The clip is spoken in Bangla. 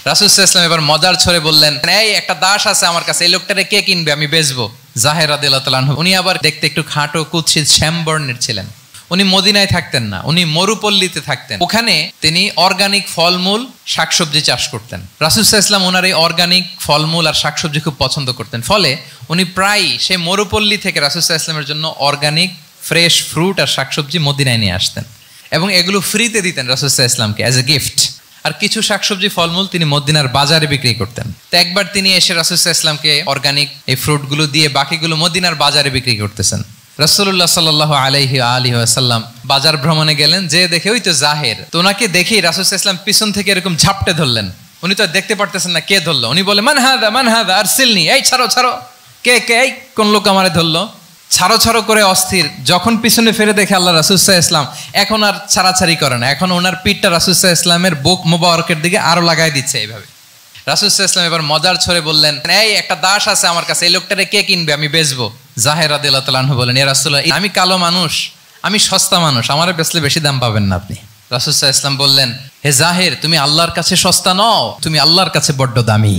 রাসূল সাল্লাল্লাহু আলাইহি ওয়াসাল্লাম এবার মজার ছলে বললেন, এই একটা দাস আছে আমার কাছে, এই লোকটারে কে কিনবে, আমি বেচবো। জাহের রাদিয়াল্লাহু তাআলা আনহু, উনি আবার দেখতে একটু খাটো কুৎসিত শ্যামবর্ণের ছিলেন। উনি মদিনায় থাকতেন না, উনি মরুপল্লীতে থাকতেন। ওখানে তিনি অর্গানিক ফলমূল শাকসবজি চাষ করতেন। রাসূল সাল্লাল্লাহু আলাইহি ওয়াসাল্লাম ওনার এই অর্গানিক ফলমূল আর শাকসবজি খুব পছন্দ করতেন। ফলে উনি প্রায় সেই মরুপল্লী থেকে রাসূল সাল্লাল্লাহু আলাইহি ওয়াসাল্লামের জন্য অর্গানিক ফ্রেশ ফ্রুট আর শাকসবজি মদিনায় নিয়ে আসতেন এবং এগুলো ফ্রিতে দিতেন রাসূল সাল্লাল্লাহু আলাইহি ওয়াসাল্লামকে অ্যাজ এ গিফট। আর কিছু শাকসবজি ফলমূল তিনি মদিনার বাজারে বিক্রি করতেন। তো একবার তিনি এসে রাসূল সাল্লাল্লাহু আলাইহি ওয়াসাল্লামকে অর্গানিক এই ফ্রুটগুলো দিয়ে বাকিগুলো মদিনার বাজারে বিক্রি করতেছেন। রাসূলুল্লাহ সাল্লাল্লাহু আলাইহি ওয়াসাল্লাম বাজার ভ্রমণে গেলেন, যে দেখে ওই তো জাহের। তো ওনাকে দেখেই রাসূল সাল্লাল্লাহু আলাইহি ওয়াসাল্লাম পিছন থেকে এরকম ঝাপটে ধরলেন। উনি তো দেখতে পারতেছেন না কে ধরলো। উনি বলে, মান হাদা আরসিলনি, এই ছাড়ো ছাড়ো, কে এই কোন লোক আমারে ধরলো, ছাড়ো ছাড়ো করে অস্থির। যখন পিছনে ফিরে দেখে আল্লাহ রাসূল সাল্লাল্লাহু আলাইহি ওয়াসাল্লাম এখন আর ছাড়াছাড়ি করে না, এখন ওনার পিঠটা রাসূল সাল্লাল্লাহু আলাইহি ওয়াসাল্লামের বুক মোবারকের দিকে আরো লাগাই দিচ্ছে এইভাবে। রাসূল সাল্লাল্লাহু আলাইহি ওয়াসাল্লাম এবার মজার ছলে বললেন, এই একটা দাস আছে আমার কাছে, এই লোকটারে কে কিনবে, আমি বেচবো। জাহের রাদিয়াল্লাহু তাআলা আনহু বলেন, ইয়া রাসূলুল্লাহ, আমি কালো মানুষ, আমি সস্তা মানুষ, আমারে বেচলে বেশি দাম পাবেন না আপনি। রাসূল সাল্লাল্লাহু আলাইহি ওয়াসাল্লাম বললেন, হে জাহের, তুমি আল্লাহর কাছে সস্তা নও, তুমি আল্লাহর কাছে বড্ড দামি।